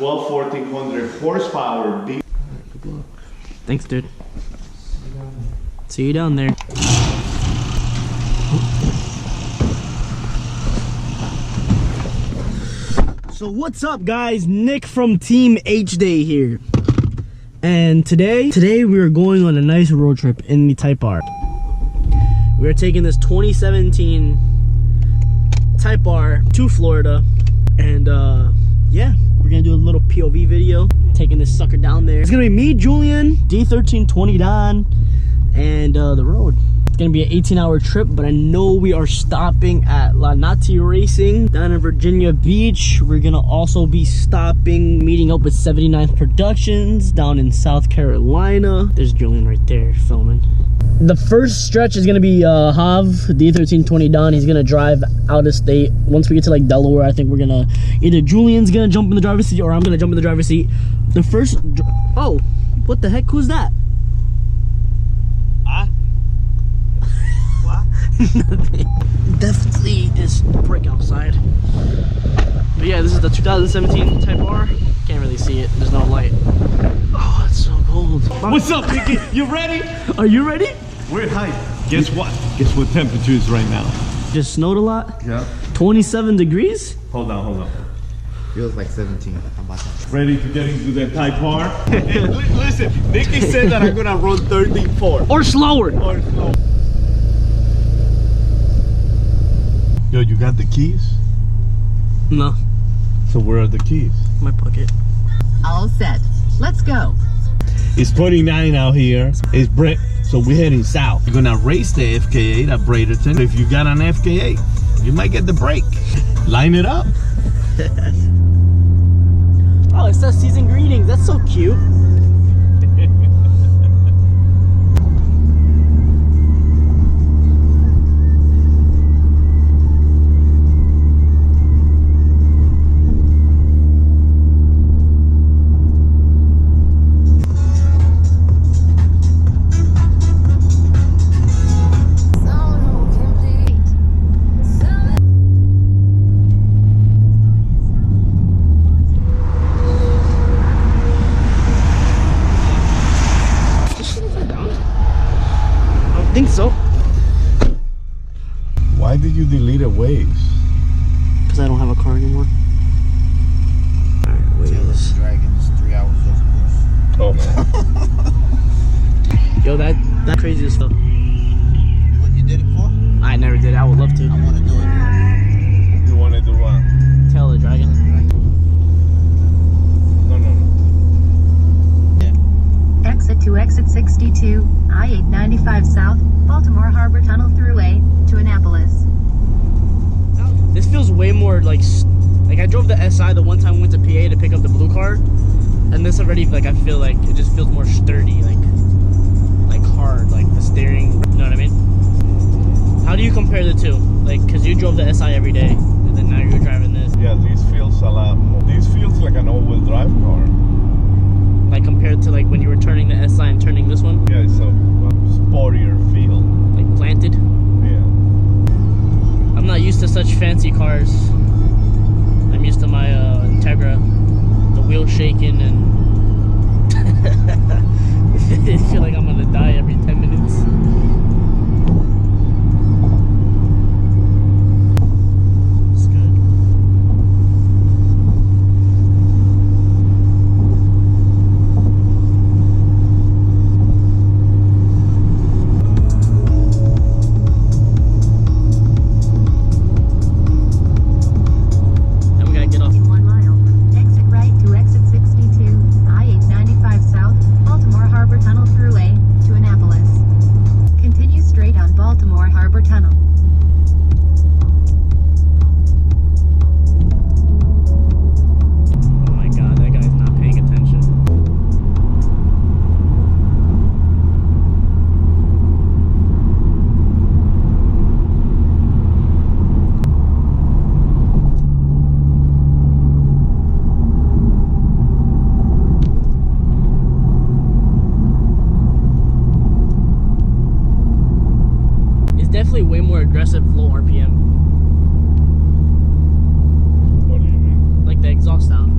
1400 horsepower. Good luck. Thanks, dude. See you down there. So what's up, guys? Nick from Team Hday here. And today we are going on a nice road trip in the TypeR. We are taking this 2017 TypeR to Florida, and yeah, we're gonna do a little POV video, taking this sucker down there. It's gonna be me, Julian, D1320 Don, and the road. It's gonna be an 18-hour trip, but I know we are stopping at LNT Racing down in Virginia Beach. We're gonna also be stopping, meeting up with 79th Productions down in South Carolina. There's Julian right there filming. The first stretch is gonna be Hav, D1320 Don. He's gonna drive out of state. Once we get to like Delaware, I think we're gonna, either Julian's gonna jump in the driver's seat or I'm gonna jump in the driver's seat. The first, oh, what the heck, who's that? Nothing. Definitely is brick outside. But yeah, this is the 2017 TypeR. Can't really see it. There's no light. Oh, it's so cold. What's up, Nicky? You ready? Are you ready? We're hype. Guess what? Guess what temperature is right now? Just snowed a lot. Yeah. 27 degrees. Hold on. Feels like 17. How about that? Ready to get into that TypeR? Listen, Nicky said that I'm gonna run 34. Or slower. Or slow. Yo, you got the keys? No. So where are the keys? My pocket. All set. Let's go. It's 29 out here. It's Brent, so we're heading south. You're gonna race the FK8 at Bradenton. If you got an FK8, you might get the break. Line it up. Oh, it says season greetings. That's so cute. I think so. Why did you delete a Waze? Because I don't have a car anymore. Alright, Waze. Dragons, 3 hours of course. Oh. Yo, that crazy stuff. You did it before? I never did. I would love to. I want to do it. You want to do what? Tail the dragon. No. Exit to exit 62, I-895 South, Baltimore Harbor Tunnel Thruway, to Annapolis. This feels way more like I drove the SI the one time we went to PA to pick up the blue car, and this already, like, I feel like it just feels more sturdy, like hard, like the steering, you know what I mean? How do you compare the two? Like, because you drove the SI every day, and then now you're driving this. Yeah, this feels a lot more. This feels like an all-wheel drive car. Like compared to like when you were turning the SI and turning this one? Yeah, it's a sportier feel. Like planted? Yeah. I'm not used to such fancy cars. I'm used to my Integra. The wheel shaking and I feel like I'm gonna die every 10 minutes. It's good. And we gotta get off. In 1 mile, exit right to exit 62, I-895 South, Baltimore Harbor Tunnel Thruway, to Annapolis. Continue straight on Baltimore Harbor Tunnel. Oh my god, that guy's not paying attention. It's definitely way more aggressive, low RPM. What do you mean? Like the exhaust sound.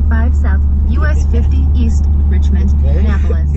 95 South, US 50 East, Richmond, Annapolis.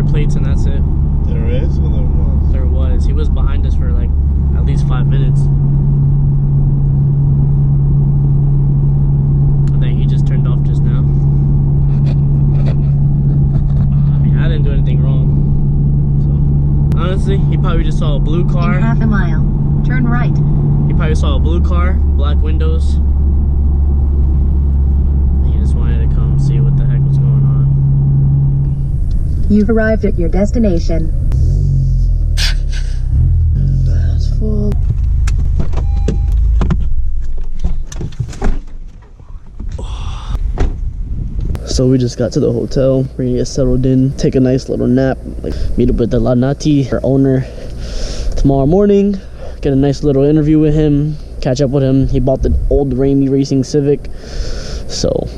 Plates and that's it. There is or there was? There was. He was behind us for like at least 5 minutes. I think he just turned off just now. I mean, I didn't do anything wrong. So honestly, he probably just saw a blue car. In half a mile, turn right. He probably saw a blue car, black windows. He just wanted to come see what the heck was going on. You've arrived at your destination. That's full. So we just got to the hotel. We're gonna get settled in, take a nice little nap, like meet up with the Lanati, our owner, tomorrow morning. Get a nice little interview with him, catch up with him. He bought the old LNT Racing Civic. So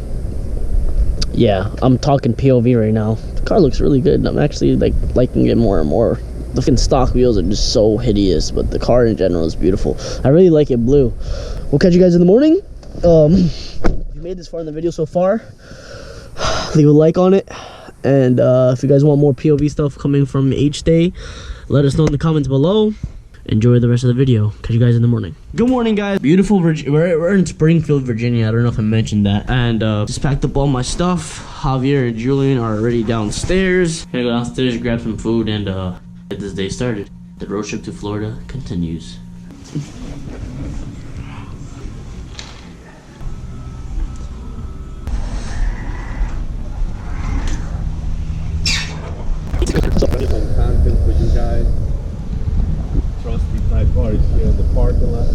yeah, I'm talking POV right now. The car looks really good. I'm actually like liking it more and more. The fucking stock wheels are just so hideous, but the car in general is beautiful. I really like it blue. We'll catch you guys in the morning. If you made this far in the video so far, leave a like on it. And if you guys want more POV stuff coming from Hday, let us know in the comments below. Enjoy the rest of the video. Catch you guys in the morning. Good morning, guys. Beautiful we're in Springfield, Virginia. I don't know if I mentioned that. And just packed up all my stuff. Javier and Julian are already downstairs. Gonna go downstairs, grab some food, and get this day started. The road trip to Florida continues. Some content for you guys. Trusty TypeR is here in the parking lot.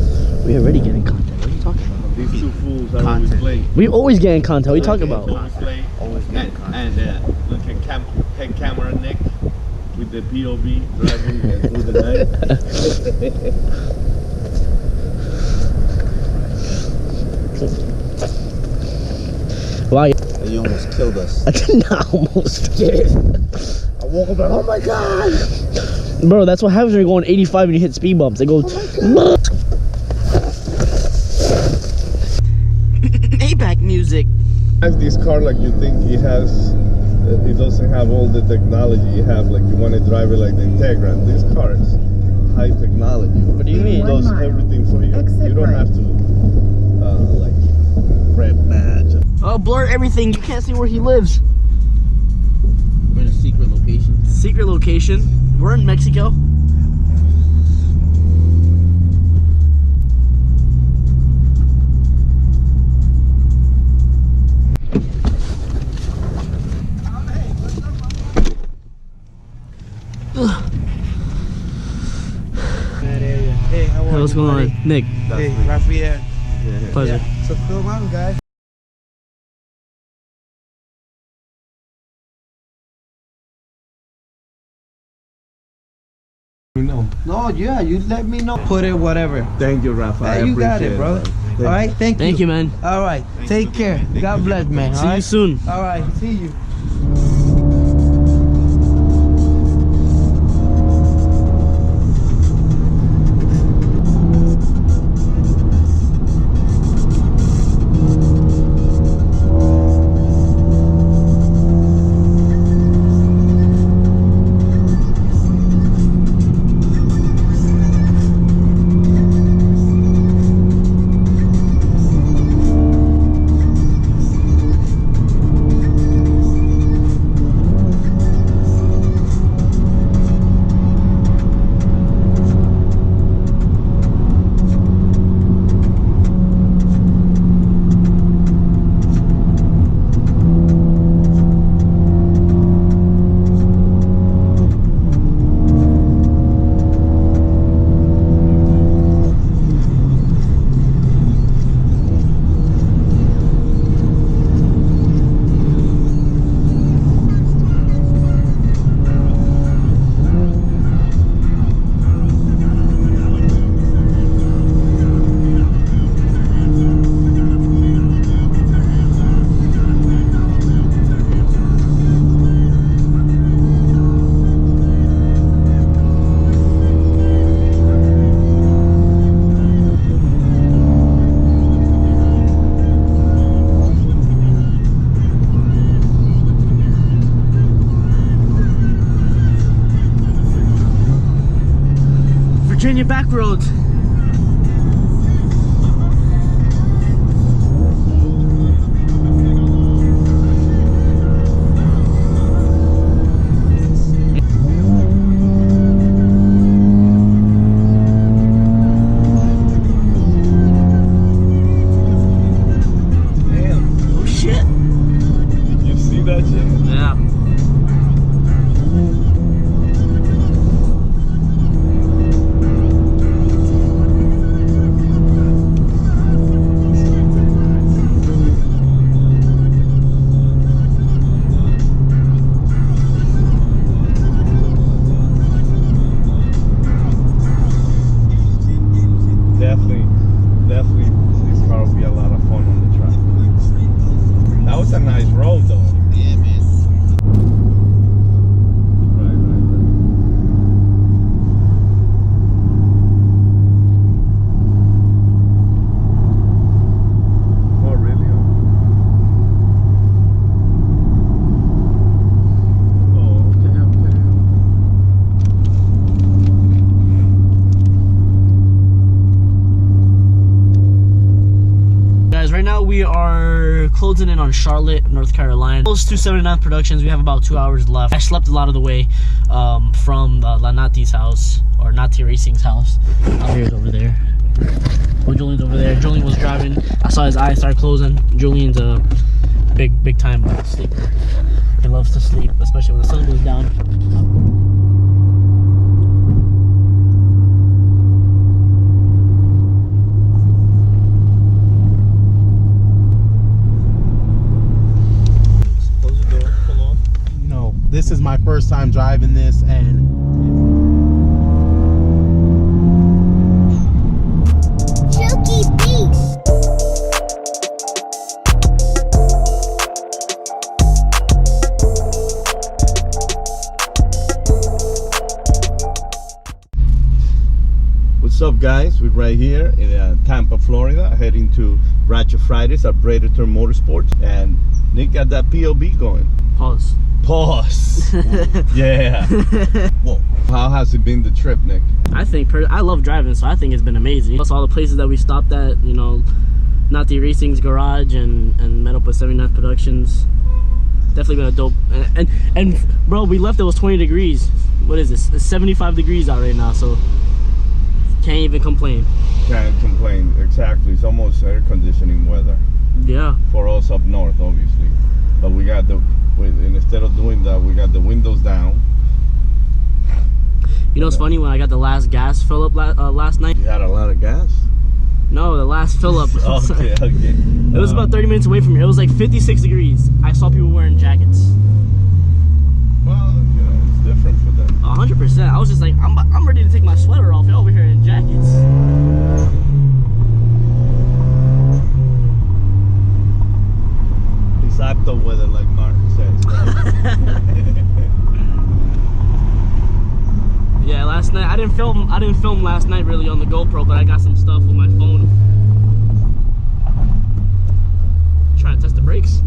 We're already getting content. What are you talking about? These two fools are always late. We always getting content. What are you talking about? Always late. Always getting content. And look at head camera Nick with the POV driving through the night. Why? You almost killed us. I did not almost get it. I woke up and oh my god! Bro, that's what happens when you're going 85 and you hit speed bumps. They go. Maybach music. As this car, like you think it has, it doesn't have all the technology you have. Like you want to drive it like the Integra. This car is high technology. What do you mean? It does everything for you. Exit You don't right. have to like prep match. Oh, blur everything. You can't see where he lives. We're in a secret location. Secret location. We're in Mexico. Hey, how are you? What's going on, Nick? Hey, Raphael. Pleasure. So come on, guys. No. No, yeah, you let me know. Put it whatever. Thank you, Rafa. I Hey, you got appreciate it, brother. Thank All right, thank you. Thank you, man. All right, take care. God bless, man. See you soon. All right, see you. Virginia back roads. Oh shit. You see that shit? Yeah. Definitely, this car will be a lot of fun on the track. That was a nice road, though. Yeah, man. Right. Oh, really? Oh, okay. Guys, right now we are closing in on Charlotte, North Carolina. Close to 79th Productions. We have about 2 hours left. I slept a lot of the way from Lanati's house, or LNT Racing's house. Here's over there. Oh, Julian's over there. Julian was driving. I saw his eyes start closing. Julian's a big time sleeper. He loves to sleep, especially when the sun goes down. No, this is my first time driving this, and What's up, guys? We're right here in Tampa, Florida, heading to Ratchet Fridays at Predator Motorsports, and Nick got that POV going. Pause. Yeah. Whoa. How has it been, the trip, Nick? I think I love driving, so I think it's been amazing. Plus all the places that we stopped at, you know, LNT Racing's garage and met up with 79th Productions. Definitely been a dope. And bro, we left. It was 20 degrees. What is this? It's 75 degrees out right now, so can't even complain. Can't complain. Exactly. It's almost air conditioning weather. Yeah. For us up north, obviously. But we got and instead of doing that, we got the windows down. You know, it's funny, when I got the last gas fill up last night. You had a lot of gas? No, the last fill up. Okay. It was about 30 minutes away from here. It was like 56 degrees. I saw people wearing jackets. Well, you know, it's different for them. 100%. I was just like, I'm ready to take my sweater off. You're over here in jackets. Exacto weather, like Mark says. Yeah, last night I didn't film last night really on the GoPro, but I got some stuff with my phone. Trying to test the brakes.